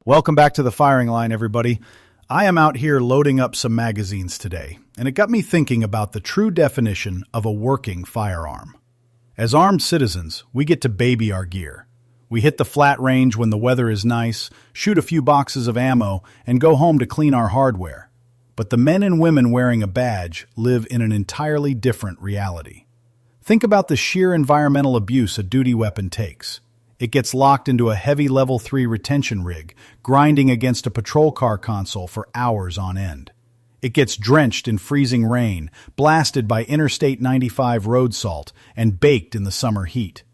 Welcome back to the firing line, everybody. I am out here loading up some magazines today, and it got me thinking about the true definition of a working firearm. As armed citizens, we get to baby our gear. We hit the flat range when the weather is nice, shoot a few boxes of ammo, and go home to clean our hardware. But the men and women wearing a badge live in an entirely different reality. Think about the sheer environmental abuse a duty weapon takes. It gets locked into a heavy level 3 retention rig, grinding against a patrol car console for hours on end. It gets drenched in freezing rain, blasted by Interstate 95 road salt, and baked in the summer heat.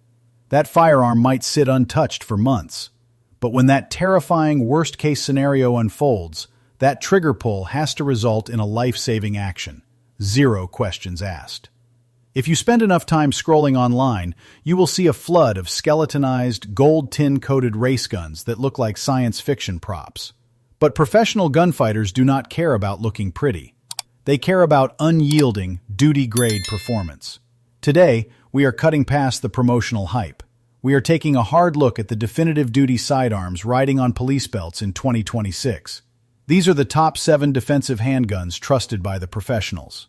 That firearm might sit untouched for months. But when that terrifying worst-case scenario unfolds, that trigger pull has to result in a life-saving action. Zero questions asked. If you spend enough time scrolling online, you will see a flood of skeletonized, gold tin-coated race guns that look like science fiction props. But professional gunfighters do not care about looking pretty. They care about unyielding, duty-grade performance. Today, we are cutting past the promotional hype. We are taking a hard look at the definitive duty sidearms riding on police belts in 2026. These are the top 7 defensive handguns trusted by the professionals.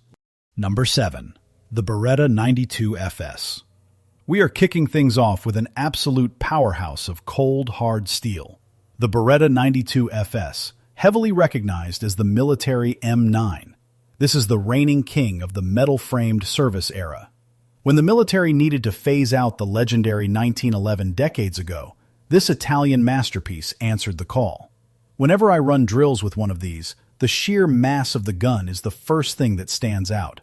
Number 7. The Beretta 92 FS. We are kicking things off with an absolute powerhouse of cold, hard steel. The Beretta 92 FS, heavily recognized as the military M9. This is the reigning king of the metal-framed service era. When the military needed to phase out the legendary 1911 decades ago, this Italian masterpiece answered the call. Whenever I run drills with one of these, the sheer mass of the gun is the first thing that stands out.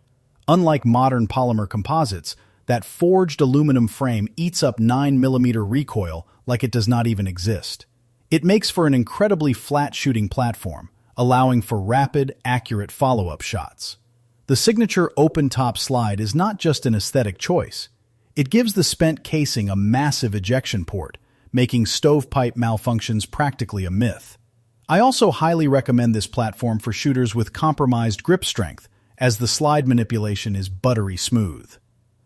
Unlike modern polymer composites, that forged aluminum frame eats up 9mm recoil like it does not even exist. It makes for an incredibly flat shooting platform, allowing for rapid, accurate follow-up shots. The signature open-top slide is not just an aesthetic choice. It gives the spent casing a massive ejection port, making stovepipe malfunctions practically a myth. I also highly recommend this platform for shooters with compromised grip strength, as the slide manipulation is buttery smooth.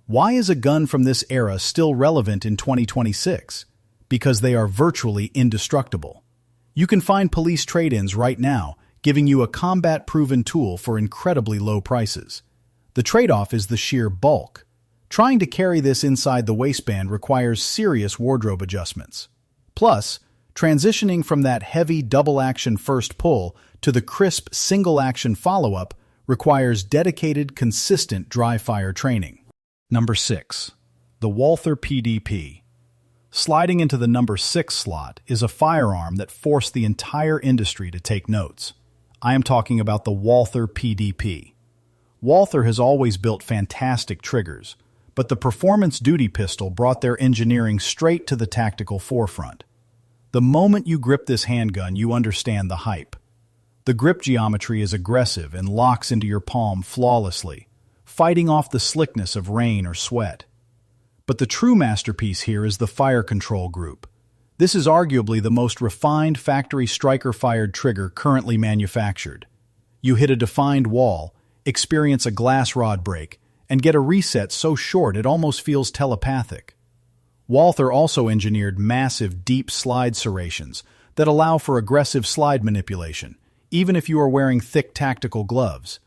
Why is a gun from this era still relevant in 2026? Because they are virtually indestructible. You can find police trade-ins right now, giving you a combat-proven tool for incredibly low prices. The trade-off is the sheer bulk. Trying to carry this inside the waistband requires serious wardrobe adjustments. Plus, transitioning from that heavy double-action first pull to the crisp single-action follow-up requires dedicated, consistent dry-fire training. Number 6. The Walther PDP. Sliding into the number 6 slot is a firearm that forced the entire industry to take notes. I am talking about the Walther PDP. Walther has always built fantastic triggers, but the performance duty pistol brought their engineering straight to the tactical forefront. The moment you grip this handgun, you understand the hype. The grip geometry is aggressive and locks into your palm flawlessly, fighting off the slickness of rain or sweat. But the true masterpiece here is the fire control group. This is arguably the most refined factory striker-fired trigger currently manufactured. You hit a defined wall, experience a glass rod break, and get a reset so short it almost feels telepathic. Walther also engineered massive deep slide serrations that allow for aggressive slide manipulation, even if you are wearing thick tactical gloves.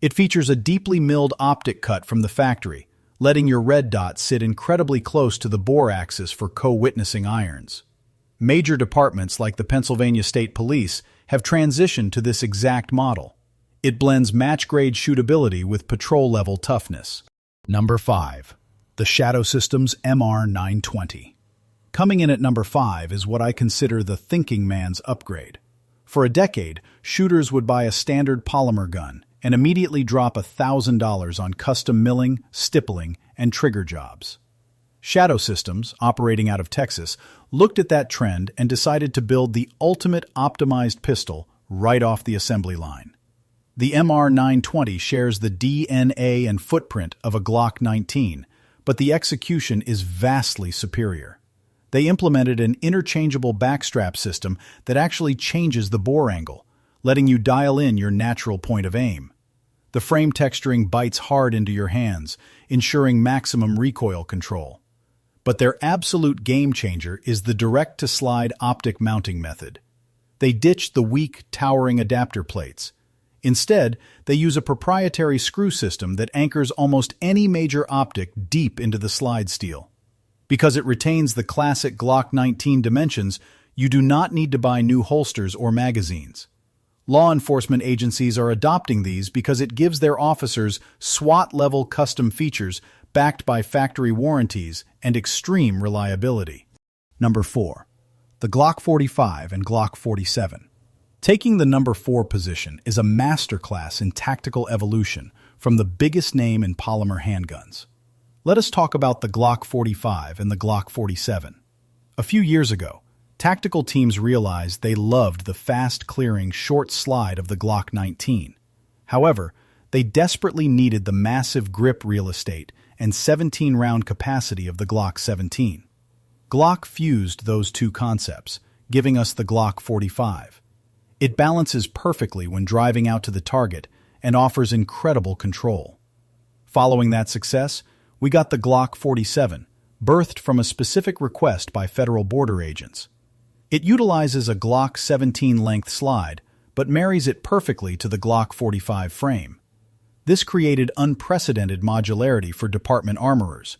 It features a deeply milled optic cut from the factory, letting your red dot sit incredibly close to the bore axis for co-witnessing irons. Major departments like the Pennsylvania State Police have transitioned to this exact model. It blends match-grade shootability with patrol-level toughness. Number 5. The Shadow Systems MR920. Coming in at number 5 is what I consider the thinking man's upgrade. For a decade, shooters would buy a standard polymer gun and immediately drop $1,000 on custom milling, stippling, and trigger jobs. Shadow Systems, operating out of Texas, looked at that trend and decided to build the ultimate optimized pistol right off the assembly line. The MR920 shares the DNA and footprint of a Glock 19, but the execution is vastly superior. They implemented an interchangeable backstrap system that actually changes the bore angle, letting you dial in your natural point of aim. The frame texturing bites hard into your hands, ensuring maximum recoil control. But their absolute game changer is the direct-to-slide optic mounting method. They ditched the weak, towering adapter plates. Instead, they use a proprietary screw system that anchors almost any major optic deep into the slide steel. Because it retains the classic Glock 19 dimensions, you do not need to buy new holsters or magazines. Law enforcement agencies are adopting these because it gives their officers SWAT-level custom features backed by factory warranties and extreme reliability. Number 4. The Glock 45 and Glock 47. Taking the number 4 position is a masterclass in tactical evolution from the biggest name in polymer handguns. Let us talk about the Glock 45 and the Glock 47. A few years ago, tactical teams realized they loved the fast-clearing short slide of the Glock 19. However, they desperately needed the massive grip real estate and 17-round capacity of the Glock 17. Glock fused those two concepts, giving us the Glock 45. It balances perfectly when driving out to the target and offers incredible control. Following that success, we got the Glock 47, birthed from a specific request by federal border agents. It utilizes a Glock 17 length slide, but marries it perfectly to the Glock 45 frame. This created unprecedented modularity for department armorers.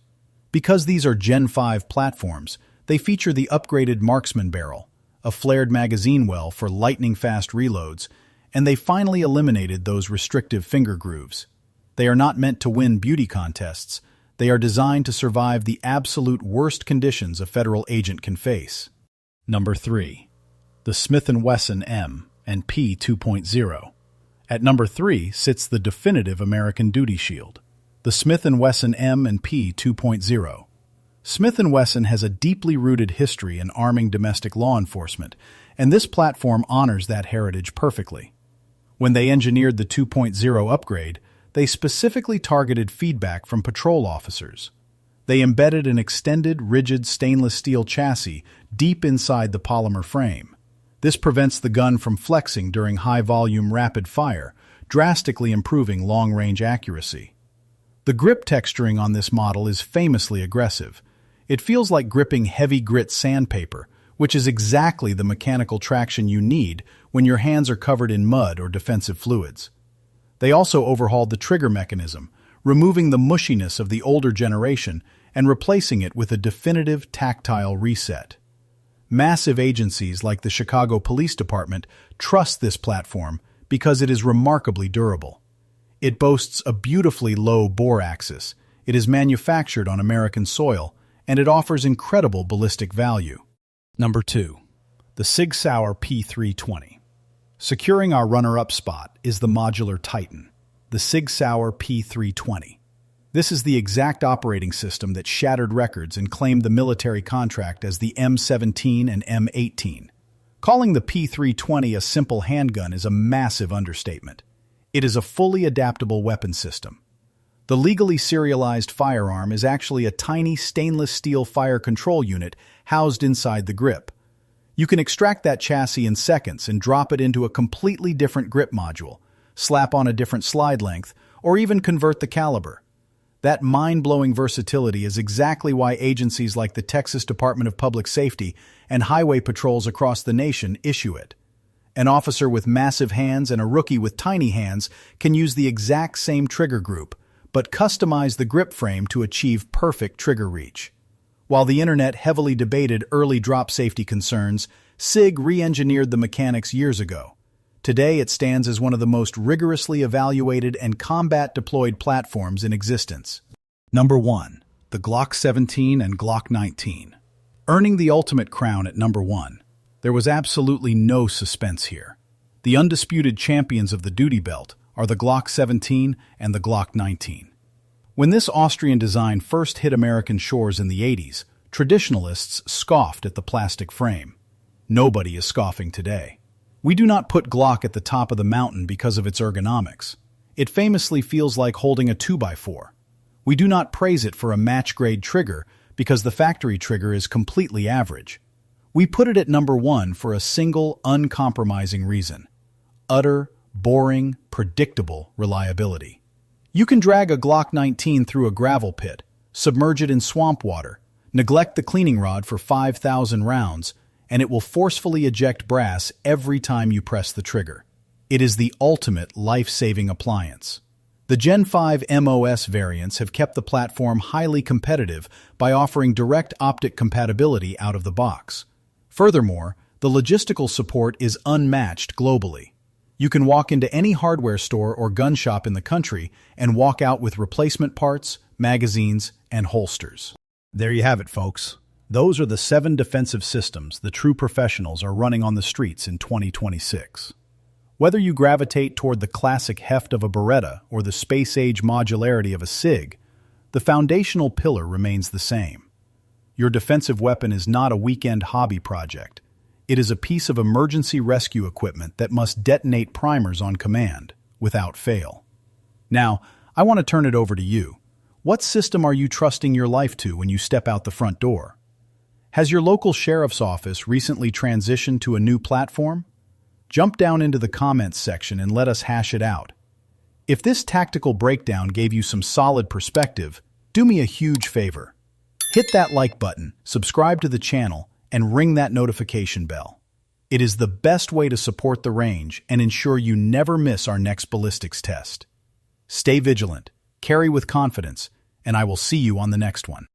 Because these are Gen 5 platforms, they feature the upgraded marksman barrel, a flared magazine well for lightning-fast reloads, and they finally eliminated those restrictive finger grooves. They are not meant to win beauty contests. They are designed to survive the absolute worst conditions a federal agent can face. Number 3. The Smith & Wesson M and P 2.0. At number 3 sits the definitive American duty shield, the Smith & Wesson M and P 2.0. Smith & Wesson has a deeply rooted history in arming domestic law enforcement, and this platform honors that heritage perfectly. When they engineered the 2.0 upgrade, they specifically targeted feedback from patrol officers. They embedded an extended, rigid stainless steel chassis deep inside the polymer frame. This prevents the gun from flexing during high-volume rapid fire, drastically improving long-range accuracy. The grip texturing on this model is famously aggressive. It feels like gripping heavy grit sandpaper, which is exactly the mechanical traction you need when your hands are covered in mud or defensive fluids. They also overhauled the trigger mechanism, removing the mushiness of the older generation and replacing it with a definitive tactile reset. Massive agencies like the Chicago Police Department trust this platform because it is remarkably durable. It boasts a beautifully low bore axis, it is manufactured on American soil, and it offers incredible ballistic value. Number 2. The SIG Sauer P320. Securing our runner-up spot is the modular titan, the SIG Sauer P320. This is the exact operating system that shattered records and claimed the military contract as the M17 and M18. Calling the P320 a simple handgun is a massive understatement. It is a fully adaptable weapon system. The legally serialized firearm is actually a tiny stainless steel fire control unit housed inside the grip. You can extract that chassis in seconds and drop it into a completely different grip module, slap on a different slide length, or even convert the caliber. That mind-blowing versatility is exactly why agencies like the Texas Department of Public Safety and highway patrols across the nation issue it. An officer with massive hands and a rookie with tiny hands can use the exact same trigger group, but customize the grip frame to achieve perfect trigger reach. While the internet heavily debated early drop safety concerns, SIG re-engineered the mechanics years ago. Today, it stands as one of the most rigorously evaluated and combat-deployed platforms in existence. Number 1. The Glock 17 and Glock 19. Earning the ultimate crown at number 1, there was absolutely no suspense here. The undisputed champions of the duty belt are the Glock 17 and the Glock 19. When this Austrian design first hit American shores in the 80s, traditionalists scoffed at the plastic frame. Nobody is scoffing today. We do not put Glock at the top of the mountain because of its ergonomics. It famously feels like holding a 2x4. We do not praise it for a match-grade trigger because the factory trigger is completely average. We put it at number 1 for a single, uncompromising reason: utter, boring, predictable reliability. You can drag a Glock 19 through a gravel pit, submerge it in swamp water, neglect the cleaning rod for 5,000 rounds, and it will forcefully eject brass every time you press the trigger. It is the ultimate life-saving appliance. The Gen 5 MOS variants have kept the platform highly competitive by offering direct optic compatibility out of the box. Furthermore, the logistical support is unmatched globally. You can walk into any hardware store or gun shop in the country and walk out with replacement parts, magazines, and holsters. There you have it, folks. Those are the 7 defensive systems the true professionals are running on the streets in 2026. Whether you gravitate toward the classic heft of a Beretta or the space-age modularity of a SIG, the foundational pillar remains the same. Your defensive weapon is not a weekend hobby project. It is a piece of emergency rescue equipment that must detonate primers on command, without fail. Now, I want to turn it over to you. What system are you trusting your life to when you step out the front door? Has your local sheriff's office recently transitioned to a new platform? Jump down into the comments section and let us hash it out. If this tactical breakdown gave you some solid perspective, do me a huge favor. Hit that like button, subscribe to the channel, and ring that notification bell. It is the best way to support the range and ensure you never miss our next ballistics test. Stay vigilant, carry with confidence, and I will see you on the next one.